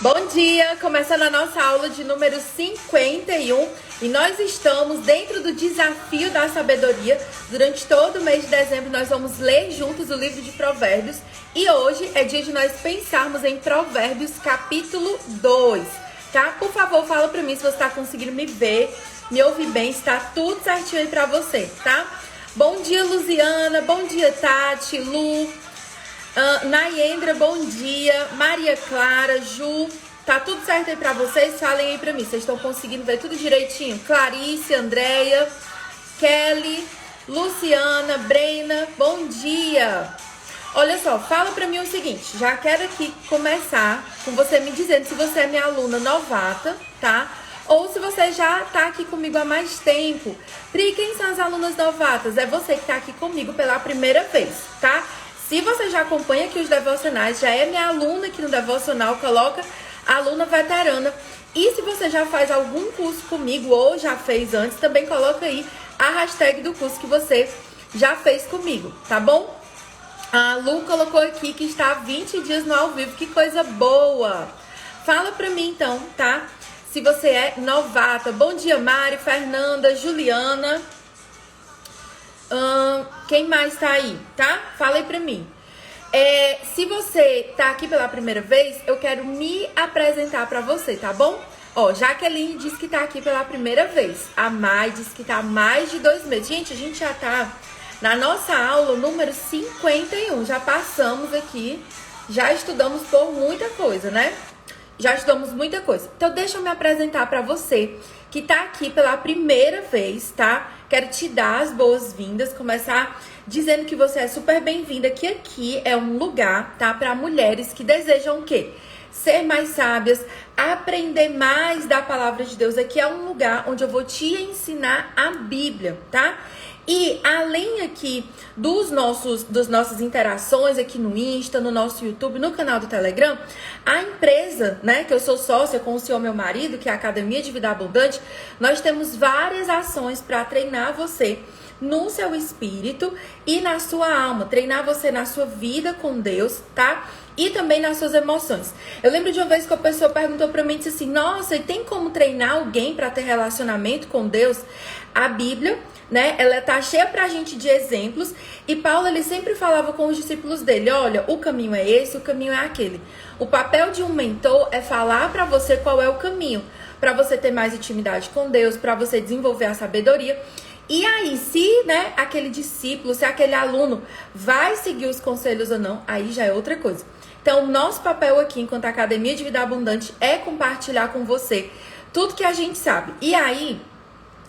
Bom dia! Começando a nossa aula de número 51 e nós estamos dentro do desafio da sabedoria. Durante todo o mês de dezembro nós vamos ler juntos o livro de Provérbios e hoje é dia de nós pensarmos em Provérbios capítulo 2, tá? Por favor, fala pra mim se você tá conseguindo me ver, me ouvir bem, se tá tudo certinho aí pra você, tá? Bom dia, Luziana, bom dia, Tati, Lu, Nayendra, bom dia. Maria Clara, Ju, tá tudo certo aí pra vocês? Falem aí pra mim, vocês estão conseguindo ver tudo direitinho? Clarice, Andréia, Kelly, Luciana, Brena, bom dia. Olha só, fala pra mim o seguinte, já quero aqui começar com você me dizendo se você é minha aluna novata, tá? Ou se você já tá aqui comigo há mais tempo. Pri, quem são as alunas novatas? É você que tá aqui comigo pela primeira vez, tá? Se você já acompanha aqui os devocionais, já é minha aluna aqui no devocional, coloca aluna veterana. E se você já faz algum curso comigo ou já fez antes, também coloca aí a hashtag do curso que você já fez comigo, tá bom? A Lu colocou aqui que está há 20 dias no ao vivo, que coisa boa! Fala pra mim então, tá? Se você é novata. Bom dia, Mari, Fernanda, Juliana. Quem mais tá aí, tá? Fala aí pra mim. Se você tá aqui pela primeira vez, eu quero me apresentar pra você, tá bom? Ó, Jaqueline disse que tá aqui pela primeira vez. A Mai disse que tá há mais de 2 meses. Gente, a gente já tá na nossa aula número 51. Já passamos aqui, já estudamos por muita coisa, né? Já estudamos muita coisa. Então, deixa eu me apresentar pra você que tá aqui pela primeira vez, tá? Quero te dar as boas-vindas, começar dizendo que você é super bem-vinda, que aqui é um lugar, tá? Pra mulheres que desejam o quê? Ser mais sábias, aprender mais da palavra de Deus. Aqui é um lugar onde eu vou te ensinar a Bíblia, tá? E além aqui das nossas interações aqui no Insta, no nosso YouTube, no canal do Telegram, a empresa, né, que eu sou sócia com o senhor meu marido, que é a Academia de Vida Abundante, nós temos várias ações para treinar você no seu espírito e na sua alma, treinar você na sua vida com Deus, tá? E também nas suas emoções. Eu lembro de uma vez que a pessoa perguntou pra mim, disse assim, nossa, e tem como treinar alguém para ter relacionamento com Deus? A Bíblia, né, ela tá cheia pra gente de exemplos, e Paulo, ele sempre falava com os discípulos dele, olha, o caminho é esse, o caminho é aquele. O papel de um mentor é falar pra você qual é o caminho, pra você ter mais intimidade com Deus, pra você desenvolver a sabedoria. E aí, se, né, aquele discípulo, se aquele aluno vai seguir os conselhos ou não, aí já é outra coisa. Então, nosso papel aqui, enquanto Academia de Vida Abundante, é compartilhar com você tudo que a gente sabe. E aí,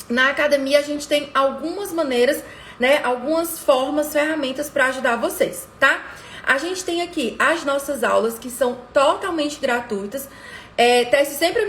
na academia, a gente tem algumas maneiras, né, algumas formas, ferramentas para ajudar vocês, tá? A gente tem aqui as nossas aulas, que são totalmente gratuitas. Tessie sempre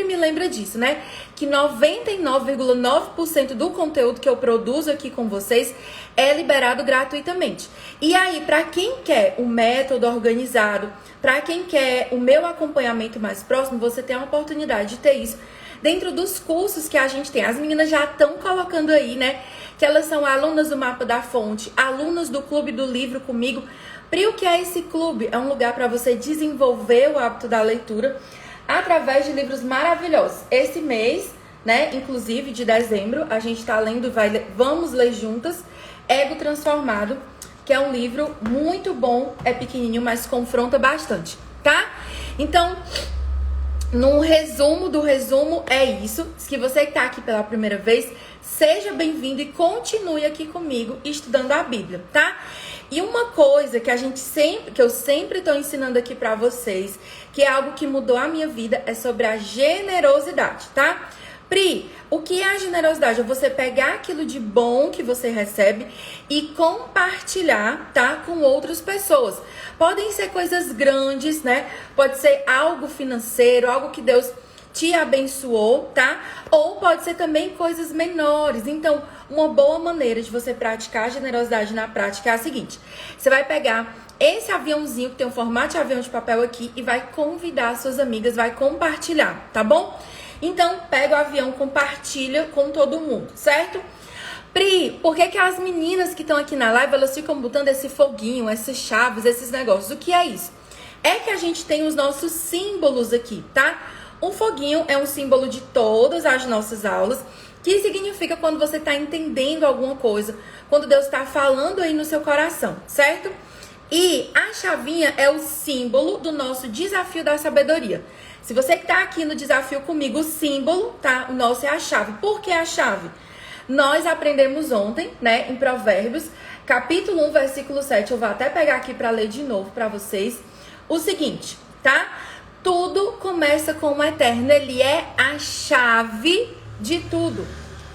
me lembra disso, né? Que 99,9% do conteúdo que eu produzo aqui com vocês é liberado gratuitamente. E aí, para quem quer um método organizado, para quem quer o meu acompanhamento mais próximo, você tem a oportunidade de ter isso dentro dos cursos que a gente tem. As meninas já estão colocando aí, né? Que elas são alunas do Mapa da Fonte, alunas do Clube do Livro comigo. Pri, o que é esse clube? É um lugar para você desenvolver o hábito da leitura através de livros maravilhosos. Esse mês, né, inclusive de dezembro, a gente está lendo, vamos ler juntas, Ego Transformado, que é um livro muito bom, é pequenininho, mas confronta bastante, tá? Então, no resumo do resumo é isso. Se você que está aqui pela primeira vez, seja bem-vindo e continue aqui comigo estudando a Bíblia, tá? E uma coisa que eu sempre estou ensinando aqui para vocês, que é algo que mudou a minha vida, é sobre a generosidade, tá? Pri, o que é a generosidade? É você pegar aquilo de bom que você recebe e compartilhar, tá? Com outras pessoas. Podem ser coisas grandes, né? Pode ser algo financeiro, algo que Deus te abençoou, tá? Ou pode ser também coisas menores. Então, uma boa maneira de você praticar a generosidade na prática é a seguinte. Você vai pegar esse aviãozinho que tem um formato de avião de papel aqui e vai convidar suas amigas, vai compartilhar, tá bom? Então, pega o avião, compartilha com todo mundo, certo? Pri, por que as meninas que estão aqui na live, elas ficam botando esse foguinho, essas chaves, esses negócios? O que é isso? é que a gente tem os nossos símbolos aqui, tá? Um foguinho é um símbolo de todas as nossas aulas, que significa quando você está entendendo alguma coisa, quando Deus está falando aí no seu coração, certo? E a chavinha é o símbolo do nosso desafio da sabedoria. Se você que está aqui no desafio comigo, o símbolo, tá? O nosso é a chave. Por que a chave? Nós aprendemos ontem, né, em Provérbios, capítulo 1, versículo 7. Eu vou até pegar aqui para ler de novo para vocês. O seguinte, tá? Tudo começa com o eterno. Ele é a chave de tudo.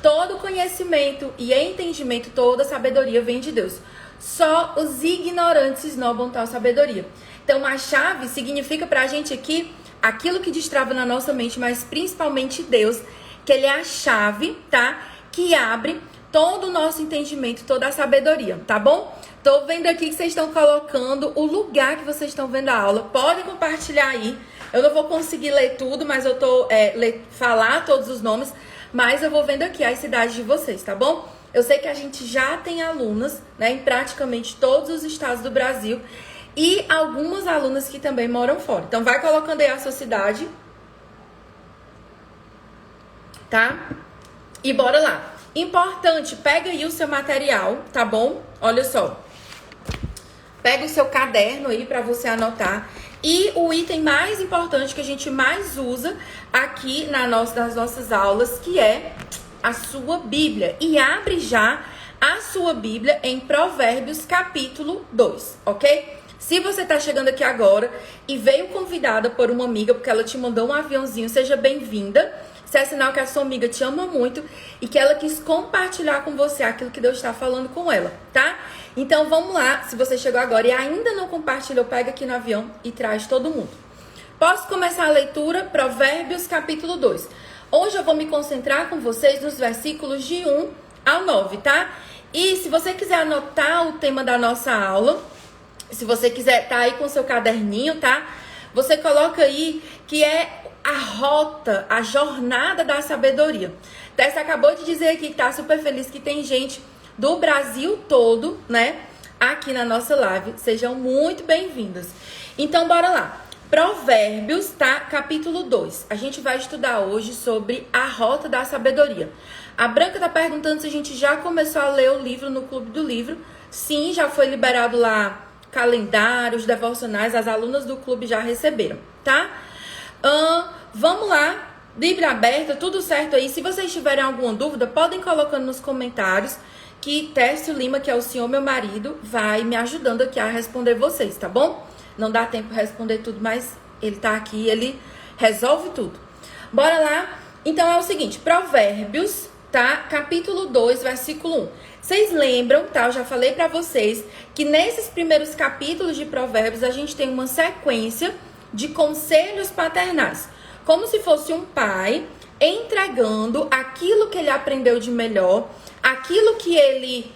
Todo conhecimento e entendimento, toda sabedoria vem de Deus. Só os ignorantes esnobam tal sabedoria. Então, a chave significa pra gente aqui aquilo que destrava na nossa mente, mas principalmente Deus, que Ele é a chave, tá? Que abre todo o nosso entendimento, toda a sabedoria, tá bom? Tô vendo aqui que vocês estão colocando o lugar que vocês estão vendo a aula. Podem compartilhar aí. Eu não vou conseguir ler tudo, mas eu tô falar todos os nomes, mas eu vou vendo aqui as cidades de vocês, tá bom? Eu sei que a gente já tem alunas, né, em praticamente todos os estados do Brasil e algumas alunas que também moram fora. Então, vai colocando aí a sua cidade, tá? E bora lá. Importante, pega aí o seu material, tá bom? Olha só. Pega o seu caderno aí pra você anotar. E o item mais importante que a gente mais usa aqui nas nossas aulas, que é a sua Bíblia. E abre já a sua Bíblia em Provérbios capítulo 2, ok? Se você tá chegando aqui agora e veio convidada por uma amiga, porque ela te mandou um aviãozinho, seja bem-vinda. Isso é sinal que a sua amiga te ama muito e que ela quis compartilhar com você aquilo que Deus está falando com ela, tá? Então vamos lá, se você chegou agora e ainda não compartilhou, pega aqui no avião e traz todo mundo. Posso começar a leitura? Provérbios capítulo 2. Hoje eu vou me concentrar com vocês nos versículos de 1 ao 9, tá? E se você quiser anotar o tema da nossa aula, se você quiser tá aí com o seu caderninho, tá? Você coloca aí que é a rota, a jornada da sabedoria. Tessa acabou de dizer aqui que tá super feliz que tem gente do Brasil todo, né? Aqui na nossa live. Sejam muito bem-vindas. Então, bora lá. Provérbios, tá? Capítulo 2. A gente vai estudar hoje sobre a rota da sabedoria. A Branca tá perguntando se a gente já começou a ler o livro no Clube do Livro. Sim, já foi liberado lá calendários, devocionais. As alunas do clube já receberam, tá? Vamos lá, Bíblia aberta, tudo certo aí. Se vocês tiverem alguma dúvida, podem colocando nos comentários que Tércio Lima, que é o senhor meu marido, vai me ajudando aqui a responder vocês, tá bom? Não dá tempo de responder tudo, mas ele tá aqui, ele resolve tudo. Bora lá? Então é o seguinte, Provérbios, tá? Capítulo 2, versículo 1. Vocês lembram, tá? Eu já falei pra vocês que nesses primeiros capítulos de Provérbios a gente tem uma sequência de conselhos paternais, como se fosse um pai entregando aquilo que ele aprendeu de melhor, aquilo que ele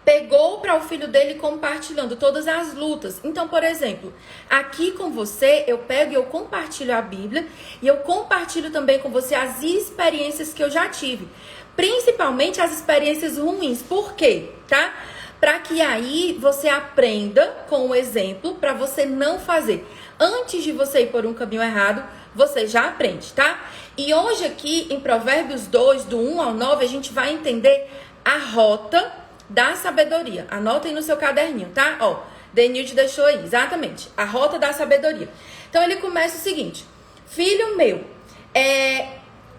pegou para o filho dele, compartilhando todas as lutas. Então, por exemplo, aqui com você, eu pego e eu compartilho a Bíblia e eu compartilho também com você as experiências que eu já tive, principalmente as experiências ruins. Por quê? Tá? Para que aí você aprenda com o exemplo, para você não fazer. Antes de você ir por um caminho errado, você já aprende, tá? E hoje aqui em Provérbios 2, do 1 ao 9, a gente vai entender a rota da sabedoria. Anota aí no seu caderninho, tá? Ó, Denilde deixou aí, exatamente. A rota da sabedoria. Então ele começa o seguinte: filho meu,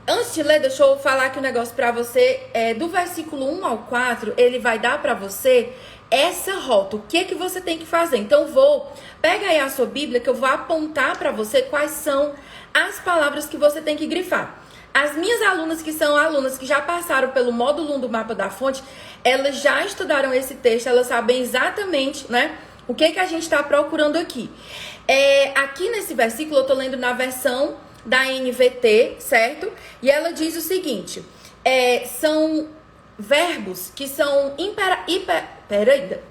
antes de ler, deixa eu falar aqui um negócio pra você. Do versículo 1 ao 4, ele vai dar pra você essa rota. O que é que você tem que fazer? Então, pega aí a sua Bíblia que eu vou apontar pra você quais são as palavras que você tem que grifar. As minhas alunas, que são alunas que já passaram pelo módulo 1 do Mapa da Fonte, elas já estudaram esse texto, elas sabem exatamente, né, o que a gente tá procurando aqui. Aqui nesse versículo, eu tô lendo na versão da NVT, certo? E ela diz o seguinte, são verbos que são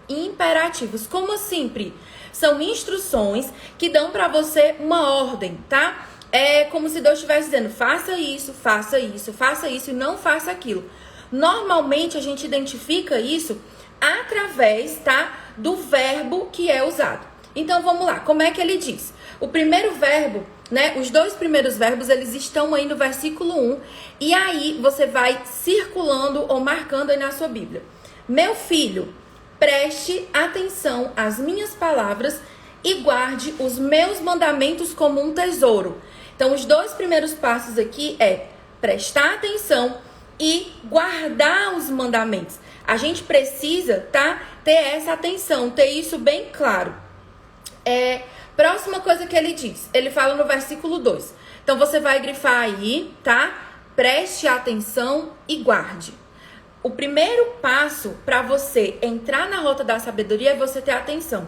imperativos. Como assim, Pri? São instruções que dão pra você uma ordem, tá? É como se Deus estivesse dizendo, faça isso, faça isso, faça isso e não faça aquilo. Normalmente a gente identifica isso através, tá, do verbo que é usado. Então vamos lá, como é que ele diz? O primeiro verbo, né? Os dois primeiros verbos, eles estão aí no versículo 1. E aí você vai circulando ou marcando aí na sua Bíblia. Meu filho, preste atenção às minhas palavras e guarde os meus mandamentos como um tesouro. Então os dois primeiros passos aqui é prestar atenção e guardar os mandamentos. A gente precisa, tá? Ter essa atenção, ter isso bem claro. Próxima coisa que ele diz, ele fala no versículo 2. Então você vai grifar aí, tá? Preste atenção e guarde. O primeiro passo para você entrar na rota da sabedoria é você ter atenção.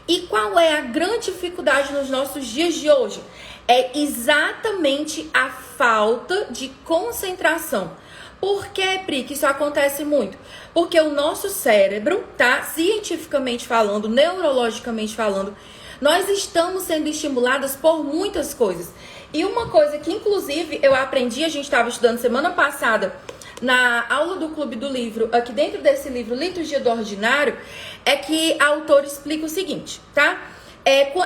E qual é a grande dificuldade nos nossos dias de hoje? É exatamente a falta de concentração. Por que, Pri, que isso acontece muito? Porque o nosso cérebro, tá? Cientificamente falando, neurologicamente falando, nós estamos sendo estimuladas por muitas coisas. E uma coisa que, inclusive, eu aprendi, a gente estava estudando semana passada, na aula do Clube do Livro, aqui dentro desse livro, Liturgia do Ordinário, é que a autora explica o seguinte, tá?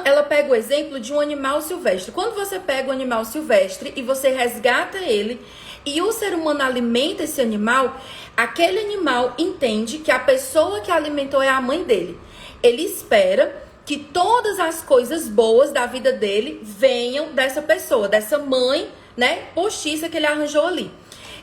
Ela pega o exemplo de um animal silvestre. Quando você pega um animal silvestre e você resgata ele, e o ser humano alimenta esse animal, aquele animal entende que a pessoa que alimentou é a mãe dele. Ele espera que todas as coisas boas da vida dele venham dessa pessoa, dessa mãe, né, postiça que ele arranjou ali.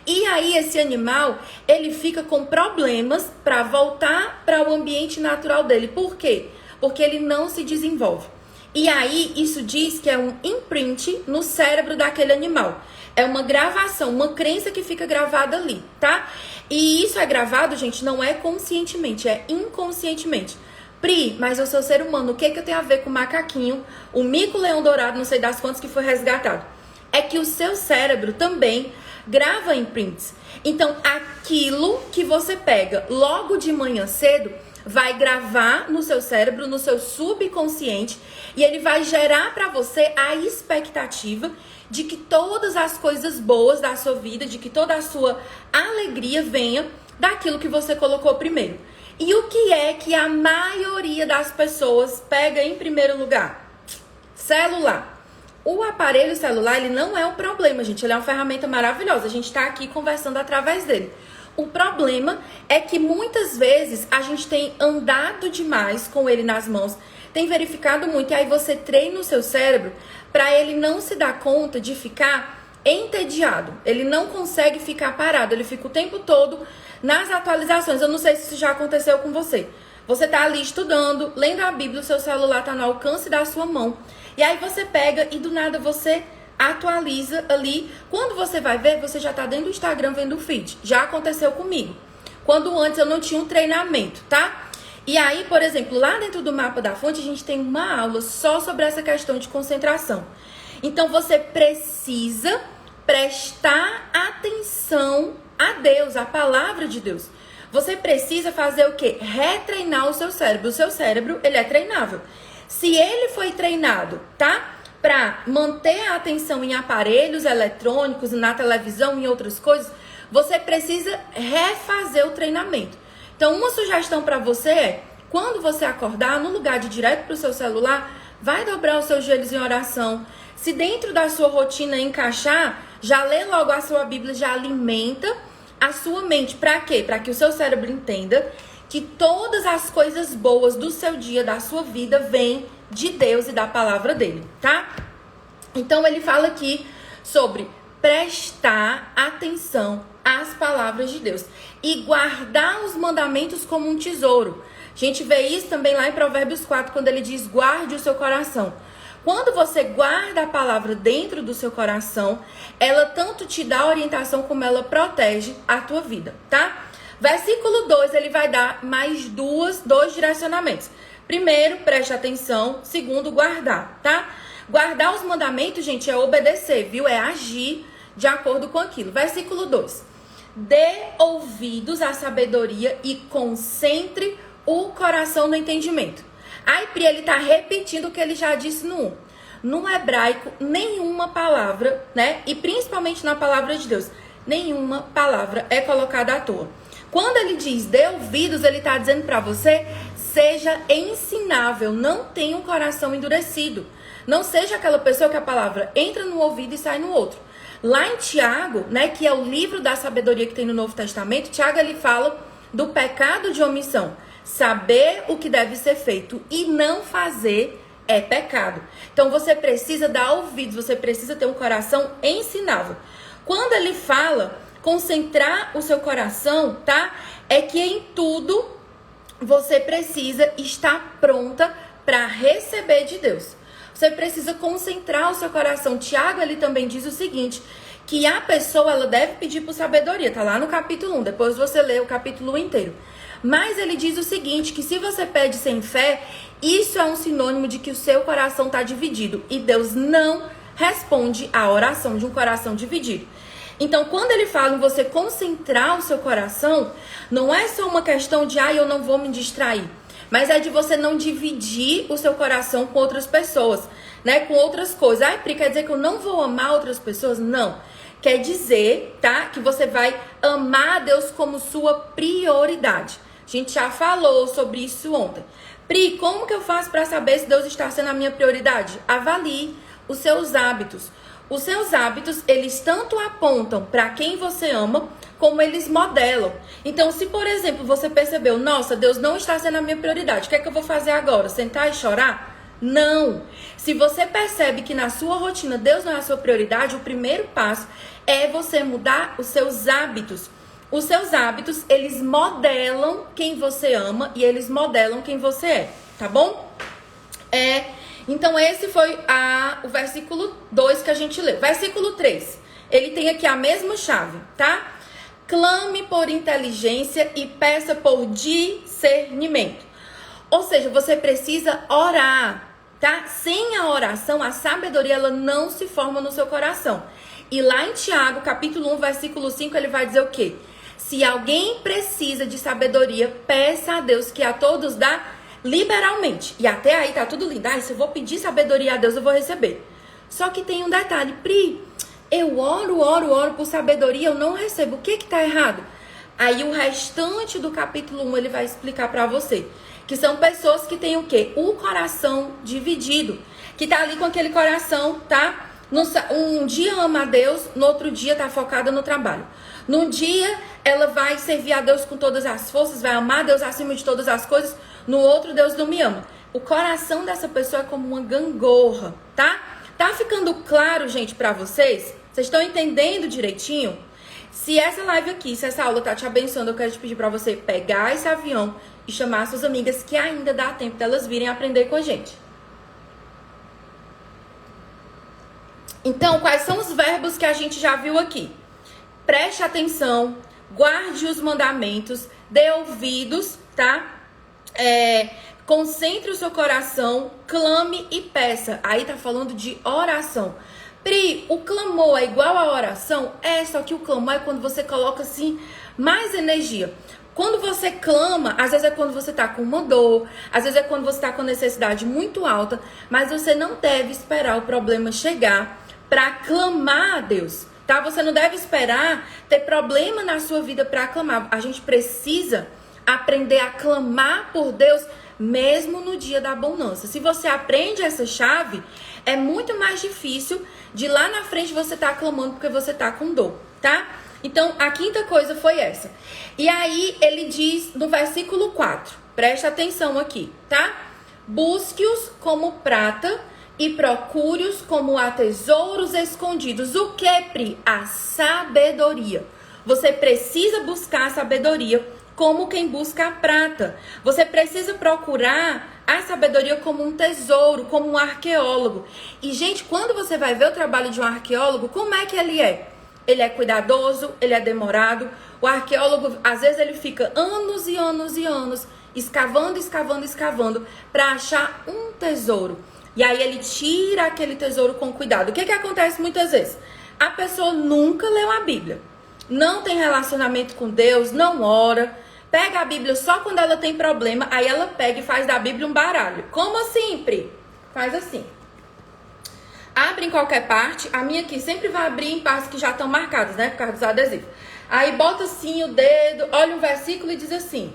E aí esse animal, ele fica com problemas para voltar para o ambiente natural dele. Por quê? Porque ele não se desenvolve. E aí isso diz que é um imprint no cérebro daquele animal. É uma gravação, uma crença que fica gravada ali, tá? E isso é gravado, gente, não é conscientemente, é inconscientemente. Pri, mas eu sou ser humano, o que eu tenho a ver com o macaquinho, o mico-leão dourado, não sei das quantas que foi resgatado? É que o seu cérebro também grava imprints. Então, aquilo que você pega logo de manhã cedo vai gravar no seu cérebro, no seu subconsciente, e ele vai gerar para você a expectativa de que todas as coisas boas da sua vida, de que toda a sua alegria venha daquilo que você colocou primeiro. E o que é que a maioria das pessoas pega em primeiro lugar? Celular. O aparelho celular, ele não é um problema, gente. Ele é uma ferramenta maravilhosa. A gente está aqui conversando através dele. O problema é que muitas vezes a gente tem andado demais com ele nas mãos, tem verificado muito, e aí você treina o seu cérebro para ele não se dar conta de ficar entediado. Ele não consegue ficar parado, ele fica o tempo todo nas atualizações. Eu não sei se isso já aconteceu com você. Você tá ali estudando, lendo a Bíblia, o seu celular tá no alcance da sua mão. E aí você pega e do nada você atualiza ali. Quando você vai ver, você já tá dentro do Instagram vendo o feed. Já aconteceu comigo. Quando antes eu não tinha um treinamento, tá? E aí, por exemplo, lá dentro do Mapa da Fonte, a gente tem uma aula só sobre essa questão de concentração. Então você precisa prestar atenção a Deus, a palavra de Deus. Você precisa fazer o quê? Retreinar o seu cérebro. O seu cérebro, ele é treinável. Se ele foi treinado, tá? Para manter a atenção em aparelhos eletrônicos, na televisão, em outras coisas, você precisa refazer o treinamento. Então, uma sugestão para você é, quando você acordar, no lugar de ir direto para o seu celular, vai dobrar os seus joelhos em oração. Se dentro da sua rotina encaixar, já lê logo a sua Bíblia, já alimenta a sua mente. Para quê? Para que o seu cérebro entenda que todas as coisas boas do seu dia, da sua vida, vêm de Deus e da palavra dele, tá? Então, ele fala aqui sobre prestar atenção às palavras de Deus e guardar os mandamentos como um tesouro. A gente vê isso também lá em Provérbios 4, quando ele diz, guarde o seu coração. Quando você guarda a palavra dentro do seu coração, ela tanto te dá orientação como ela protege a tua vida, tá? Versículo 2, ele vai dar mais dois direcionamentos. Primeiro, preste atenção. Segundo, guardar, tá? Guardar os mandamentos, gente, é obedecer, viu? É agir de acordo com aquilo. Versículo 2. Dê ouvidos à sabedoria e concentre o coração no entendimento. Aí, Pri, ele tá repetindo o que ele já disse no 1. No hebraico, nenhuma palavra, né? E principalmente na palavra de Deus, nenhuma palavra é colocada à toa. Quando ele diz dê ouvidos, ele tá dizendo pra você, seja ensinável, não tenha um coração endurecido. Não seja aquela pessoa que a palavra entra no ouvido e sai no outro. Lá em Tiago, né, que é o livro da sabedoria que tem no Novo Testamento, Tiago ele fala do pecado de omissão. Saber o que deve ser feito e não fazer é pecado. Então você precisa dar ouvidos, você precisa ter um coração ensinável. Quando ele fala concentrar o seu coração, tá? É que em tudo você precisa estar pronta para receber de Deus. Você precisa concentrar o seu coração. Tiago, ele também diz o seguinte, que a pessoa, ela deve pedir por sabedoria. Tá lá no capítulo 1, depois você lê o capítulo 1 inteiro. Mas ele diz o seguinte, que se você pede sem fé, isso é um sinônimo de que o seu coração está dividido. E Deus não responde à oração de um coração dividido. Então, quando ele fala em você concentrar o seu coração, não é só uma questão de, eu não vou me distrair. Mas é de você não dividir o seu coração com outras pessoas, né? Com outras coisas. Pri, quer dizer que eu não vou amar outras pessoas? Não. Quer dizer, tá? Que você vai amar a Deus como sua prioridade. A gente já falou sobre isso ontem. Pri, como que eu faço para saber se Deus está sendo a minha prioridade? Avalie os seus hábitos. Os seus hábitos, eles tanto apontam para quem você ama, como eles modelam. Então, se, por exemplo, você percebeu, nossa, Deus não está sendo a minha prioridade, o que é que eu vou fazer agora? Sentar e chorar? Não. Se você percebe que na sua rotina Deus não é a sua prioridade, o primeiro passo é você mudar os seus hábitos. Os seus hábitos, eles modelam quem você ama e eles modelam quem você é, tá bom? Então, esse foi o versículo 2 que a gente leu. Versículo 3, ele tem aqui a mesma chave, tá? Clame por inteligência e peça por discernimento. Ou seja, você precisa orar, tá? Sem a oração, a sabedoria, ela não se forma no seu coração. E lá em Tiago, capítulo 1, versículo 5, ele vai dizer o quê? Se alguém precisa de sabedoria, peça a Deus, que a todos dá liberalmente. E até aí tá tudo lindo. Se eu vou pedir sabedoria a Deus, eu vou receber. Só que tem um detalhe. Pri, eu oro por sabedoria, eu não recebo. O que que tá errado? Aí o restante do capítulo 1, ele vai explicar pra você. Que são pessoas que têm o quê? O coração dividido. Que tá ali com aquele coração, tá? Um dia ama a Deus, no outro dia tá focada no trabalho. Num dia, ela vai servir a Deus com todas as forças, vai amar a Deus acima de todas as coisas. No outro, Deus não me ama. O coração dessa pessoa é como uma gangorra, tá? Tá ficando claro, gente, pra vocês? Vocês estão entendendo direitinho? Se essa live aqui, se essa aula tá te abençoando, eu quero te pedir pra você pegar esse avião e chamar suas amigas, que ainda dá tempo delas virem aprender com a gente. Então, quais são os verbos que a gente já viu aqui? Preste atenção, guarde os mandamentos, dê ouvidos, tá? Concentre o seu coração, clame e peça. Aí tá falando de oração. Pri, o clamor é igual à oração? Só que o clamor é quando você coloca assim mais energia. Quando você clama, às vezes é quando você tá com uma dor, às vezes é quando você tá com necessidade muito alta, mas você não deve esperar o problema chegar para clamar a Deus, tá? Você não deve esperar ter problema na sua vida para clamar. A gente precisa aprender a clamar por Deus mesmo no dia da bonança. Se você aprende essa chave, é muito mais difícil de lá na frente você tá clamando porque você tá com dor, tá? Então, a quinta coisa foi essa. E aí, ele diz no versículo 4, presta atenção aqui, tá? Busque-os como prata e procure-os como a tesouros escondidos. O que, Pri? A sabedoria. Você precisa buscar a sabedoria como quem busca a prata. Você precisa procurar a sabedoria como um tesouro, como um arqueólogo. E, gente, quando você vai ver o trabalho de um arqueólogo, como é que ele é? Ele é cuidadoso, ele é demorado. O arqueólogo, às vezes, ele fica anos e anos e anos escavando para achar um tesouro. E aí ele tira aquele tesouro com cuidado. O que acontece muitas vezes? A pessoa nunca leu a Bíblia, não tem relacionamento com Deus, não ora, pega a Bíblia só quando ela tem problema, aí ela pega e faz da Bíblia um baralho. Como assim, Pri? Faz assim. Abre em qualquer parte. A minha aqui sempre vai abrir em partes que já estão marcadas, né? Por causa dos adesivos. Aí bota assim o dedo, olha um versículo e diz assim: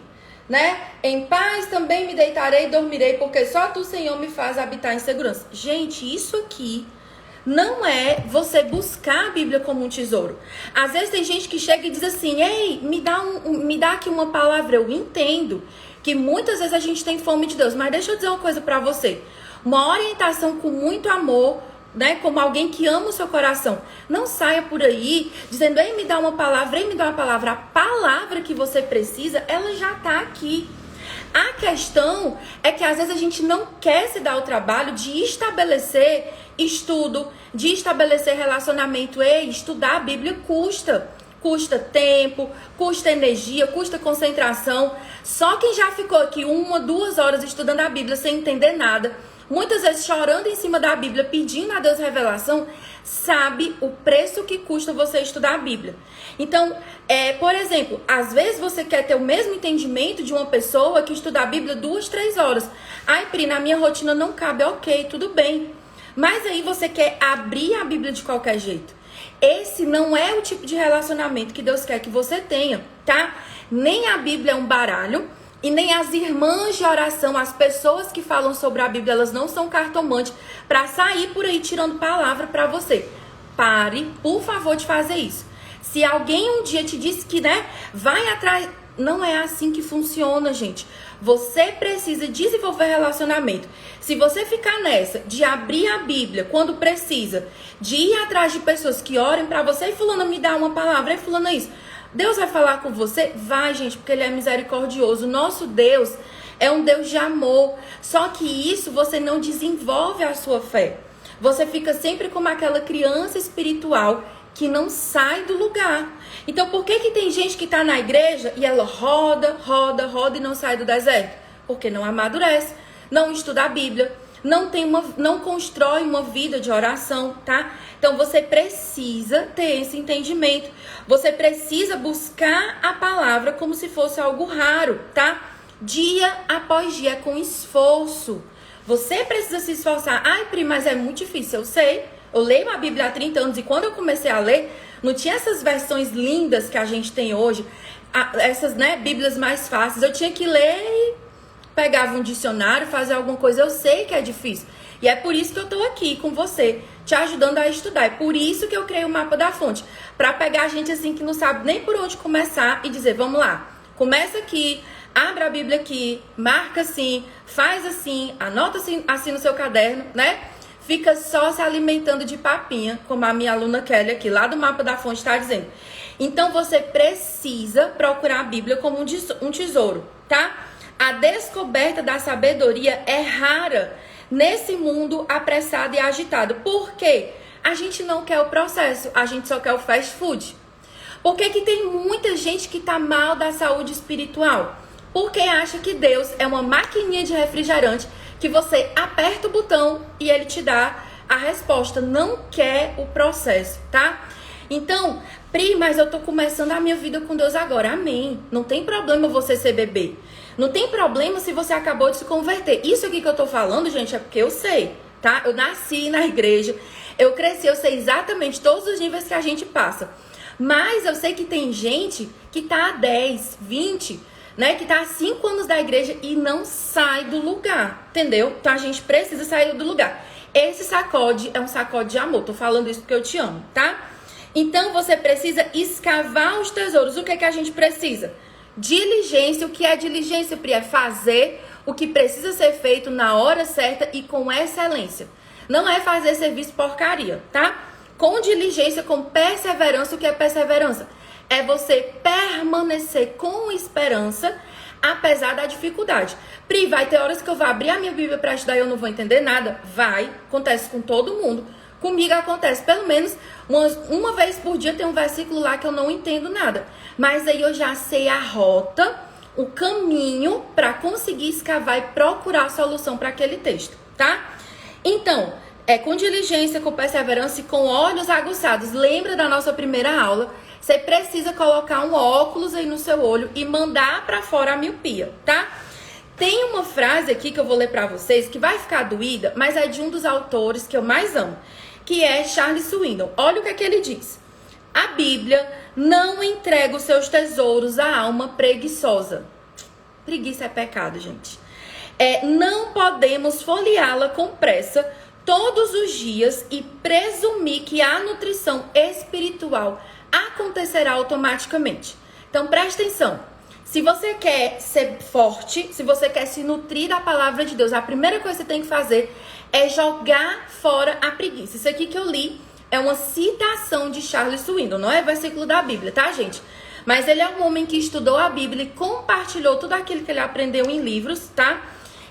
né? Em paz também me deitarei e dormirei, porque só tu, Senhor, me faz habitar em segurança. Gente, isso aqui não é você buscar a Bíblia como um tesouro. Às vezes tem gente que chega e diz assim, ei, me dá aqui uma palavra. Eu entendo que muitas vezes a gente tem fome de Deus, mas deixa eu dizer uma coisa pra você. Uma orientação com muito amor, né, como alguém que ama o seu coração. Não saia por aí dizendo, ei, me dá uma palavra, ei, me dá uma palavra. A palavra que você precisa, ela já tá aqui. A questão é que às vezes a gente não quer se dar o trabalho de estabelecer estudo, de estabelecer relacionamento. Ei, estudar a Bíblia custa. Custa tempo, custa energia, custa concentração. Só quem já ficou aqui 1, 2 horas estudando a Bíblia sem entender nada, muitas vezes chorando em cima da Bíblia, pedindo a Deus revelação, sabe o preço que custa você estudar a Bíblia. Então, por exemplo, às vezes você quer ter o mesmo entendimento de uma pessoa que estuda a Bíblia 2, 3 horas. Ai, Pri, na minha rotina não cabe, ok, tudo bem. Mas aí você quer abrir a Bíblia de qualquer jeito. Esse não é o tipo de relacionamento que Deus quer que você tenha, tá? Nem a Bíblia é um baralho. E nem as irmãs de oração, as pessoas que falam sobre a Bíblia, elas não são cartomantes para sair por aí tirando palavra para você. Pare, por favor, de fazer isso. Se alguém um dia te disse que, né, vai atrás... Não é assim que funciona, gente. Você precisa desenvolver relacionamento. Se você ficar nessa de abrir a Bíblia quando precisa, de ir atrás de pessoas que orem para você, e fulana me dá uma palavra, e fulana isso... Deus vai falar com você? Vai, gente, porque Ele é misericordioso. Nosso Deus é um Deus de amor. Só que isso você não desenvolve a sua fé. Você fica sempre como aquela criança espiritual que não sai do lugar. Então, por que tem gente que está na igreja e ela roda e não sai do deserto? Porque não amadurece, não estuda a Bíblia, não constrói uma vida de oração, tá? Então você precisa ter esse entendimento. Você precisa buscar a palavra como se fosse algo raro, tá? Dia após dia, com esforço. Você precisa se esforçar. Ai, Pri, mas é muito difícil, eu sei. Eu leio a Bíblia há 30 anos e quando eu comecei a ler, não tinha essas versões lindas que a gente tem hoje, essas, né, Bíblias mais fáceis. Eu tinha que ler e pegava um dicionário, fazer alguma coisa. Eu sei que é difícil. E é por isso que eu tô aqui com você, te ajudando a estudar. É por isso que eu criei o Mapa da Fonte. Pra pegar gente assim que não sabe nem por onde começar e dizer, vamos lá. Começa aqui, abre a Bíblia aqui, marca assim, faz assim, anota assim no seu caderno, né? Fica só se alimentando de papinha, como a minha aluna Kelly aqui, lá do Mapa da Fonte, está dizendo. Então, você precisa procurar a Bíblia como um tesouro, tá? A descoberta da sabedoria é rara nesse mundo apressado e agitado. Por quê? A gente não quer o processo, a gente só quer o fast food. Por que que tem muita gente que tá mal da saúde espiritual? Porque acha que Deus é uma maquininha de refrigerante que você aperta o botão e ele te dá a resposta. Não quer o processo, tá? Então, Pri, mas eu tô começando a minha vida com Deus agora. Amém. Não tem problema você ser bebê. Não tem problema se você acabou de se converter. Isso aqui que eu tô falando, gente, é porque eu sei, tá? Eu nasci na igreja, eu cresci, eu sei exatamente todos os níveis que a gente passa. Mas eu sei que tem gente que tá há 10, 20, né? Que tá há 5 anos da igreja e não sai do lugar, entendeu? Então a gente precisa sair do lugar. Esse sacode é um sacode de amor. Tô falando isso porque eu te amo, tá? Então você precisa escavar os tesouros. O que é que a gente precisa? Diligência. O que é diligência, Pri? É fazer o que precisa ser feito na hora certa e com excelência. Não é fazer serviço porcaria, tá? Com diligência, com perseverança. O que é perseverança? É você permanecer com esperança, apesar da dificuldade. Pri, vai ter horas que eu vou abrir a minha Bíblia para estudar e eu não vou entender nada? Vai, acontece com todo mundo. Comigo acontece, pelo menos uma vez por dia tem um versículo lá que eu não entendo nada. Mas aí eu já sei a rota, o caminho para conseguir escavar e procurar a solução para aquele texto, tá? Então, com diligência, com perseverança e com olhos aguçados. Lembra da nossa primeira aula? Você precisa colocar um óculos aí no seu olho e mandar para fora a miopia, tá? Tem uma frase aqui que eu vou ler para vocês que vai ficar doída, mas é de um dos autores que eu mais amo, que é Charles Swindoll. Olha o que é que ele diz. A Bíblia não entrega os seus tesouros à alma preguiçosa. Preguiça é pecado, gente. Não podemos folheá-la com pressa todos os dias e presumir que a nutrição espiritual acontecerá automaticamente. Então, presta atenção. Se você quer ser forte, se você quer se nutrir da palavra de Deus, a primeira coisa que você tem que fazer é jogar fora a preguiça. Isso aqui que eu li é uma citação de Charles Swindoll, não é versículo da Bíblia, tá, gente? Mas ele é um homem que estudou a Bíblia e compartilhou tudo aquilo que ele aprendeu em livros, tá?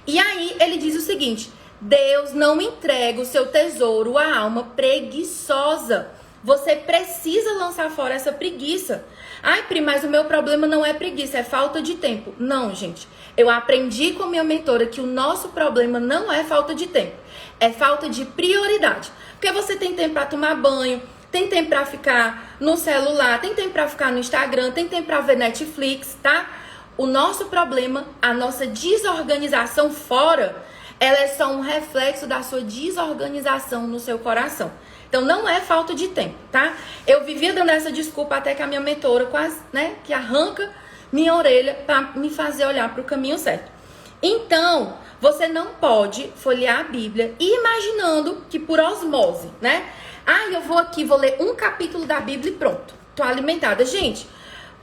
E aí ele diz o seguinte: Deus não entrega o seu tesouro à alma preguiçosa. Você precisa lançar fora essa preguiça. Ai, Pri, mas o meu problema não é preguiça, é falta de tempo. Não, gente. Eu aprendi com a minha mentora que o nosso problema não é falta de tempo. É falta de prioridade. Porque você tem tempo para tomar banho, tem tempo para ficar no celular, tem tempo para ficar no Instagram, tem tempo para ver Netflix, tá? O nosso problema, a nossa desorganização fora, ela é só um reflexo da sua desorganização no seu coração. Então, não é falta de tempo, tá? Eu vivia dando essa desculpa até que a minha mentora quase, que arranca minha orelha para me fazer olhar para o caminho certo. Então, você não pode folhear a Bíblia imaginando que por osmose, eu vou aqui, vou ler um capítulo da Bíblia e pronto. Tô alimentada. Gente,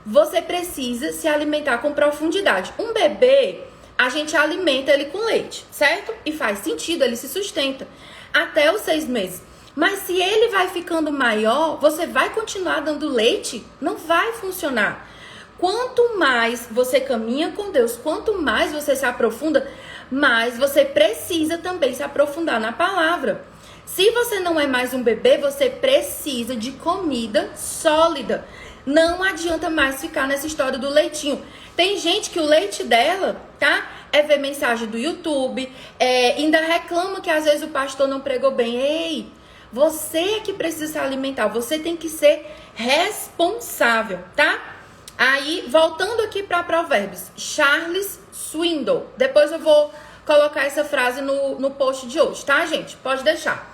você precisa se alimentar com profundidade. Um bebê, a gente alimenta ele com leite, certo? E faz sentido, ele se sustenta até os 6 meses. Mas se ele vai ficando maior, você vai continuar dando leite? Não vai funcionar. Quanto mais você caminha com Deus, quanto mais você se aprofunda, mais você precisa também se aprofundar na palavra. Se você não é mais um bebê, você precisa de comida sólida. Não adianta mais ficar nessa história do leitinho. Tem gente que o leite dela, é ver mensagem do YouTube, ainda reclama que às vezes o pastor não pregou bem. Ei, você é que precisa se alimentar, você tem que ser responsável, tá? Aí, voltando aqui para Provérbios, Charles Swindoll. Depois eu vou colocar essa frase no post de hoje, tá, gente? Pode deixar.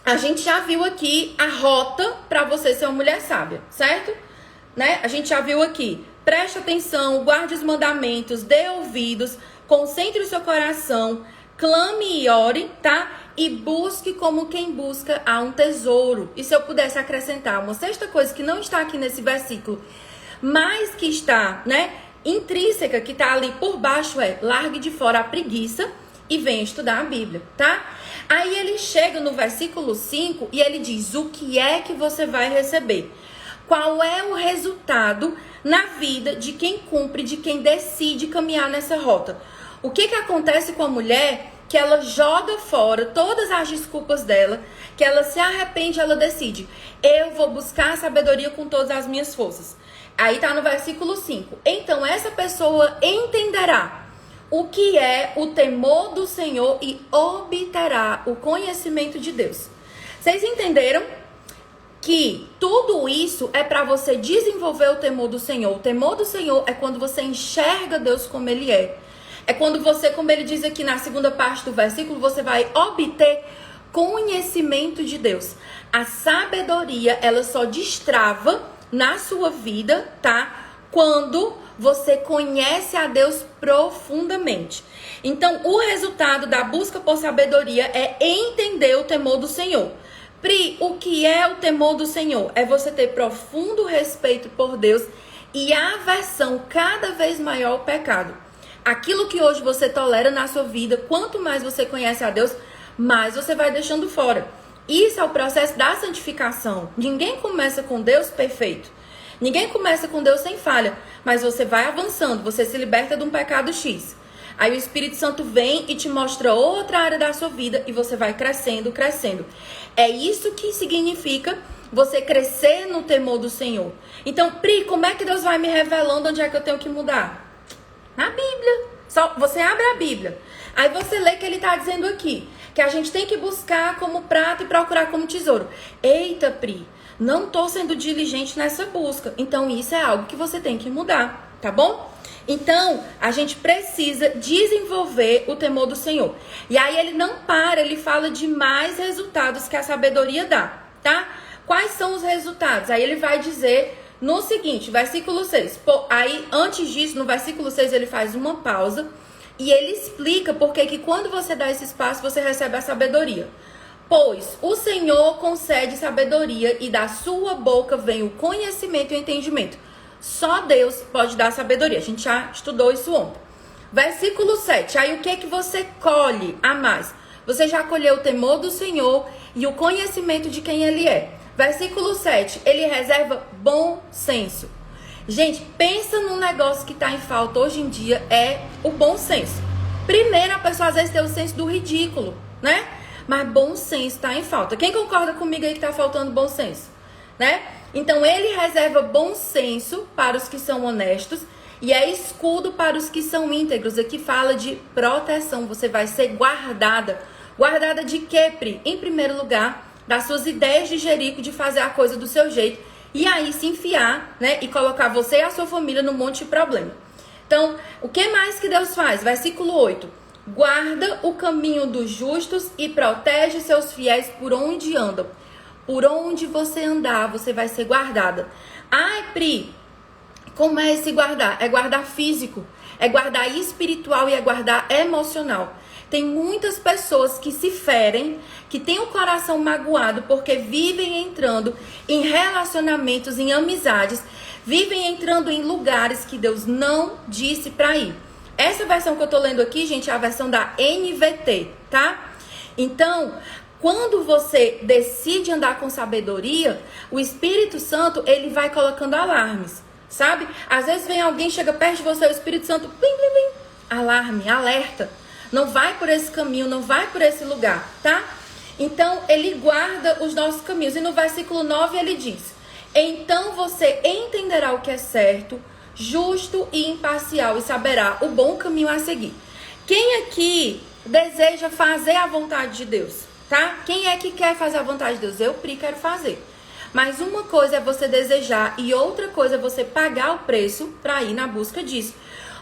A gente já viu aqui a rota para você ser uma mulher sábia, certo? A gente já viu aqui. Preste atenção, guarde os mandamentos, dê ouvidos, concentre o seu coração, clame e ore, tá? E busque como quem busca a um tesouro. E se eu pudesse acrescentar uma sexta coisa que não está aqui nesse versículo, mas que está, intrínseca, que está ali por baixo, largue de fora a preguiça e venha estudar a Bíblia, tá? Aí ele chega no versículo 5 e ele diz: o que é que você vai receber? Qual é o resultado na vida de quem cumpre, de quem decide caminhar nessa rota? O que acontece com a mulher que ela joga fora todas as desculpas dela, que ela se arrepende, ela decide: eu vou buscar a sabedoria com todas as minhas forças. Aí tá no versículo 5. Então essa pessoa entenderá o que é o temor do Senhor e obterá o conhecimento de Deus. Vocês entenderam que tudo isso é para você desenvolver o temor do Senhor? O temor do Senhor é quando você enxerga Deus como Ele é. É quando você, como ele diz aqui na segunda parte do versículo, você vai obter conhecimento de Deus. A sabedoria, ela só destrava na sua vida, tá? Quando você conhece a Deus profundamente. Então, o resultado da busca por sabedoria é entender o temor do Senhor. Pri, o que é o temor do Senhor? É você ter profundo respeito por Deus e aversão cada vez maior ao pecado. Aquilo que hoje você tolera na sua vida, quanto mais você conhece a Deus, mais você vai deixando fora. Isso é o processo da santificação. Ninguém começa com Deus perfeito. Ninguém começa com Deus sem falha. Mas você vai avançando, você se liberta de um pecado X. Aí o Espírito Santo vem e te mostra outra área da sua vida e você vai crescendo, crescendo. É isso que significa você crescer no temor do Senhor. Então, Pri, como é que Deus vai me revelando onde é que eu tenho que mudar? Na Bíblia. Só você abre a Bíblia. Aí você lê que ele está dizendo aqui que a gente tem que buscar como prata e procurar como tesouro. Eita, Pri, não estou sendo diligente nessa busca. Então isso é algo que você tem que mudar, tá bom? Então a gente precisa desenvolver o temor do Senhor. E aí ele não para, ele fala de mais resultados que a sabedoria dá, tá? Quais são os resultados? Aí ele vai dizer no seguinte, versículo 6. Aí, antes disso, no versículo 6, ele faz uma pausa e ele explica por que quando você dá esse espaço, você recebe a sabedoria. Pois o Senhor concede sabedoria e da sua boca vem o conhecimento e o entendimento. Só Deus pode dar sabedoria. A gente já estudou isso ontem. Versículo 7. Aí o que você colhe a mais? Você já colheu o temor do Senhor e o conhecimento de quem Ele é. Versículo 7. Ele reserva bom senso. Gente, pensa num negócio que está em falta hoje em dia, é o bom senso. Primeiro, a pessoa às vezes tem o senso do ridículo, né? Mas bom senso está em falta. Quem concorda comigo aí que está faltando bom senso? Né? Então, ele reserva bom senso para os que são honestos e é escudo para os que são íntegros. Aqui fala de proteção. Você vai ser guardada. Guardada de quê, Pri? Em primeiro lugar, das suas ideias de jerico, de fazer a coisa do seu jeito. E aí se enfiar, né? E colocar você e a sua família num monte de problema. Então, o que mais que Deus faz? Versículo 8. Guarda o caminho dos justos e protege seus fiéis por onde andam. Por onde você andar, você vai ser guardada. Ai, Pri, como é esse guardar? É guardar físico, é guardar espiritual e é guardar emocional. Tem muitas pessoas que se ferem, que têm o coração magoado porque vivem entrando em relacionamentos, em amizades, vivem entrando em lugares que Deus não disse para ir. Essa versão que eu tô lendo aqui, gente, é a versão da NVT, tá? Então, quando você decide andar com sabedoria, o Espírito Santo, ele vai colocando alarmes, sabe? Às vezes vem alguém, chega perto de você, o Espírito Santo, blim, blim, blim, alarme, alerta. Não vai por esse caminho, não vai por esse lugar, tá? Então, ele guarda os nossos caminhos. E no versículo 9 ele diz: então você entenderá o que é certo, justo e imparcial, e saberá o bom caminho a seguir. Quem aqui deseja fazer a vontade de Deus, tá? Quem é que quer fazer a vontade de Deus? Eu, Pri, quero fazer. Mas uma coisa é você desejar e outra coisa é você pagar o preço para ir na busca disso.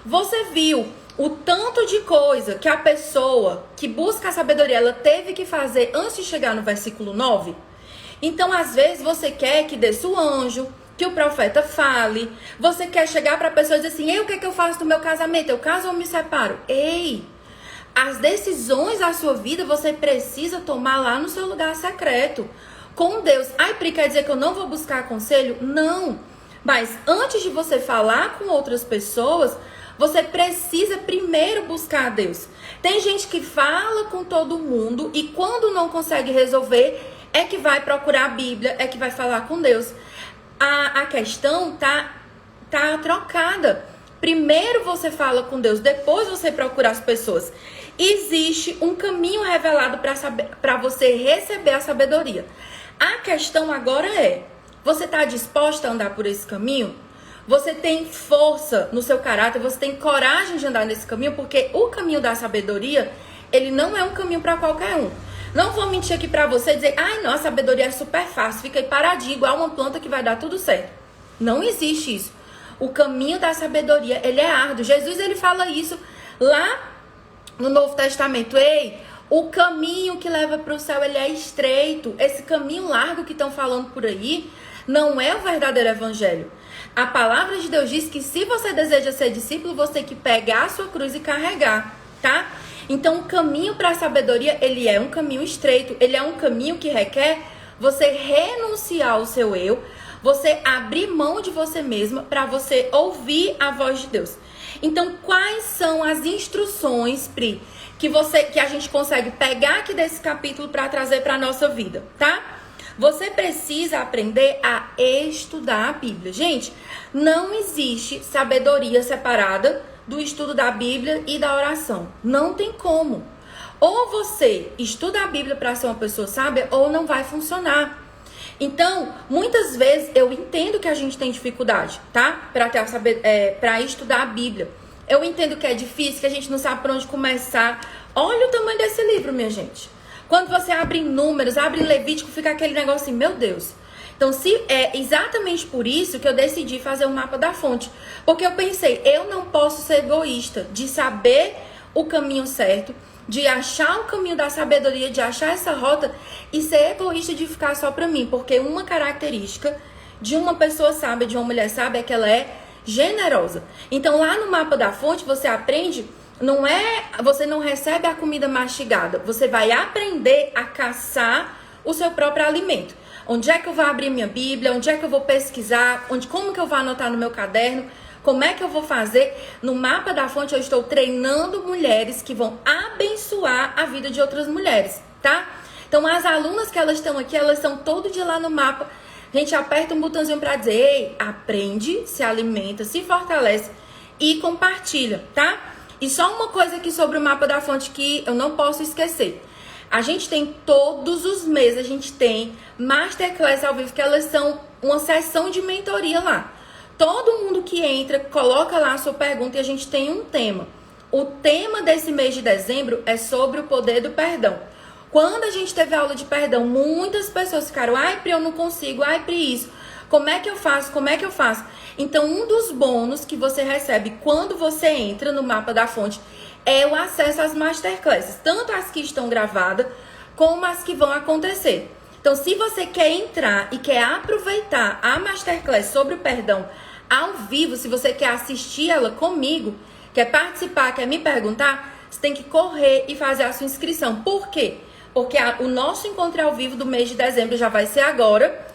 Você viu o tanto de coisa que a pessoa que busca a sabedoria, ela teve que fazer antes de chegar no versículo 9? Então, às vezes, você quer que desça o anjo, que o profeta fale. Você quer chegar para a pessoa e dizer assim: ei, o que é que eu faço no meu casamento? Eu caso ou me separo? Ei, as decisões da sua vida você precisa tomar lá no seu lugar secreto, com Deus. Ai, Pri, quer dizer que eu não vou buscar conselho? Não. Mas antes de você falar com outras pessoas, você precisa primeiro buscar a Deus. Tem gente que fala com todo mundo e quando não consegue resolver, é que vai procurar a Bíblia, é que vai falar com Deus. A questão tá trocada. Primeiro você fala com Deus, depois você procura as pessoas. Existe um caminho revelado para você receber a sabedoria. A questão agora é: você está disposta a andar por esse caminho? Você tem força no seu caráter? Você tem coragem de andar nesse caminho? Porque o caminho da sabedoria, ele não é um caminho para qualquer um. Não vou mentir aqui pra você e dizer: ai, não, a sabedoria é super fácil, fica aí paradinho, igual uma planta que vai dar tudo certo. Não existe isso. O caminho da sabedoria, ele é árduo. Jesus, ele fala isso lá no Novo Testamento. Ei, o caminho que leva para o céu, ele é estreito. Esse caminho largo que estão falando por aí, não é o verdadeiro evangelho. A palavra de Deus diz que se você deseja ser discípulo, você tem que pegar a sua cruz e carregar, tá? Então, o caminho para a sabedoria, ele é um caminho estreito. Ele é um caminho que requer você renunciar ao seu eu, você abrir mão de você mesma para você ouvir a voz de Deus. Então, quais são as instruções, Pri, que a gente consegue pegar aqui desse capítulo para trazer para a nossa vida, tá? Você precisa aprender a estudar a Bíblia. Gente, não existe sabedoria separada do estudo da Bíblia e da oração. Não tem como. Ou você estuda a Bíblia para ser uma pessoa sábia, ou não vai funcionar. Então, muitas vezes eu entendo que a gente tem dificuldade, tá? Para estudar a Bíblia. Eu entendo que é difícil, que a gente não sabe por onde começar. Olha o tamanho desse livro, minha gente. Quando você abre em Números, abre em Levítico, fica aquele negócio assim: meu Deus. Então, é exatamente por isso que eu decidi fazer o mapa da fonte. Porque eu pensei, eu não posso ser egoísta de saber o caminho certo, de achar o caminho da sabedoria, de achar essa rota e ser egoísta de ficar só pra mim. Porque uma característica de uma pessoa sábia, de uma mulher sábia, é que ela é generosa. Então lá no mapa da fonte você aprende, você não recebe a comida mastigada, você vai aprender a caçar o seu próprio alimento. Onde é que eu vou abrir minha Bíblia? Onde é que eu vou pesquisar? Como que eu vou anotar no meu caderno? Como é que eu vou fazer? No mapa da fonte eu estou treinando mulheres que vão abençoar a vida de outras mulheres, tá? Então as alunas que elas estão aqui, elas estão todo dia lá no mapa. A gente aperta um botãozinho para dizer, ei, aprende, se alimenta, se fortalece e compartilha, tá? E só uma coisa aqui sobre o mapa da fonte que eu não posso esquecer. A gente tem todos os meses, a gente tem masterclass ao vivo, que elas são uma sessão de mentoria lá. Todo mundo que entra, coloca lá a sua pergunta e a gente tem um tema. O tema desse mês de dezembro é sobre o poder do perdão. Quando a gente teve aula de perdão, muitas pessoas ficaram, ai, Pri, eu não consigo, ai, Pri, isso. Como é que eu faço? Como é que eu faço? Então, um dos bônus que você recebe quando você entra no mapa da fonte é o acesso às masterclasses, tanto as que estão gravadas, como as que vão acontecer. Então, se você quer entrar e quer aproveitar a masterclass sobre o perdão ao vivo, se você quer assistir ela comigo, quer participar, quer me perguntar, você tem que correr e fazer a sua inscrição. Por quê? Porque o nosso encontro ao vivo do mês de dezembro já vai ser agora.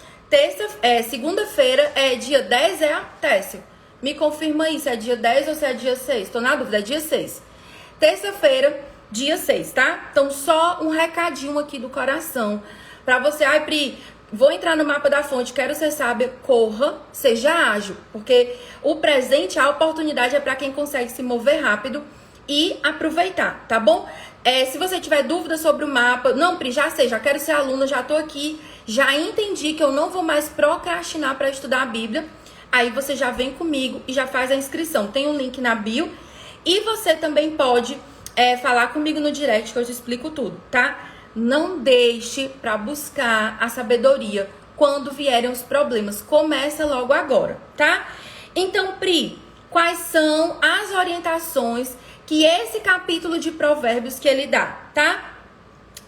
Segunda-feira, dia 10, Técio? Me confirma aí se é dia 10 ou se é dia 6. Tô na dúvida, é dia 6. Terça-feira, dia 6, tá? Então, só um recadinho aqui do coração pra você. Ai, Pri, vou entrar no mapa da fonte, quero ser sábia. Corra, seja ágil. Porque o presente, a oportunidade é pra quem consegue se mover rápido e aproveitar, tá bom? Se você tiver dúvida sobre o mapa, não, Pri, já sei, já quero ser aluna, já tô aqui, já entendi que eu não vou mais procrastinar para estudar a Bíblia, aí você já vem comigo e já faz a inscrição. Tem um link na bio e você também pode falar comigo no direct que eu te explico tudo, tá? Não deixe para buscar a sabedoria quando vierem os problemas. Começa logo agora, tá? Então, Pri, quais são as orientações que esse capítulo de Provérbios que ele dá, tá?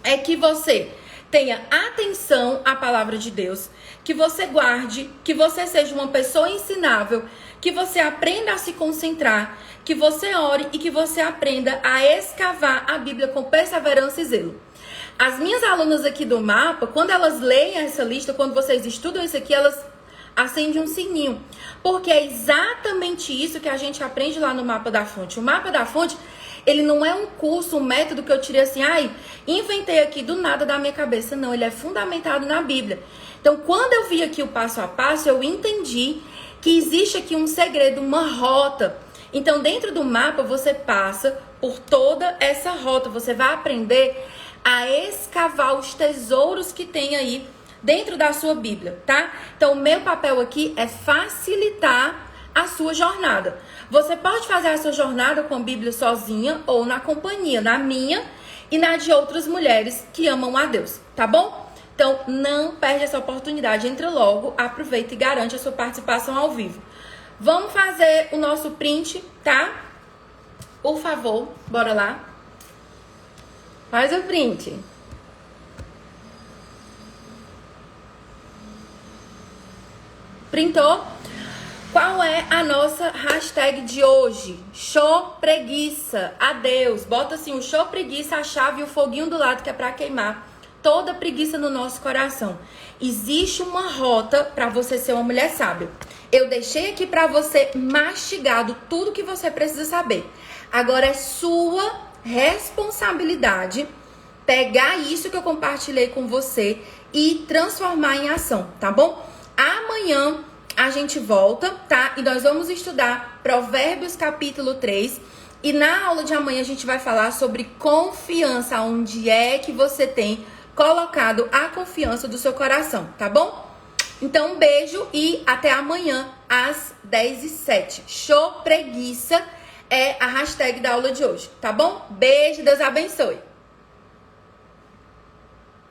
É que você tenha atenção à palavra de Deus, que você guarde, que você seja uma pessoa ensinável, que você aprenda a se concentrar, que você ore e que você aprenda a escavar a Bíblia com perseverança e zelo. As minhas alunas aqui do mapa, quando elas leem essa lista, quando vocês estudam isso aqui, elas acendem um sininho. Porque é exatamente isso que a gente aprende lá no mapa da fonte. O mapa da fonte, ele não é um curso, um método que eu tirei assim, inventei aqui do nada da minha cabeça. Não, ele é fundamentado na Bíblia. Então, quando eu vi aqui o passo a passo, eu entendi que existe aqui um segredo, uma rota. Então, dentro do mapa, você passa por toda essa rota. Você vai aprender a escavar os tesouros que tem aí dentro da sua Bíblia, tá? Então, o meu papel aqui é facilitar a sua jornada. Você pode fazer a sua jornada com a Bíblia sozinha ou na companhia, na minha e na de outras mulheres que amam a Deus, tá bom? Então, não perde essa oportunidade, entra logo, aproveita e garante a sua participação ao vivo. Vamos fazer o nosso print, tá? Por favor, bora lá. Faz o print. Printou? Qual é a nossa hashtag de hoje? Show preguiça. Adeus. Bota assim o show preguiça, a chave e o foguinho do lado que é pra queimar toda preguiça no nosso coração. Existe uma rota pra você ser uma mulher sábia. Eu deixei aqui pra você mastigado tudo que você precisa saber. Agora é sua responsabilidade pegar isso que eu compartilhei com você e transformar em ação, tá bom? Amanhã a gente volta, tá? E nós vamos estudar Provérbios capítulo 3. E na aula de amanhã a gente vai falar sobre confiança. Onde é que você tem colocado a confiança do seu coração, tá bom? Então, um beijo e até amanhã às 10h07. Show preguiça é a hashtag da aula de hoje, tá bom? Beijo, Deus abençoe.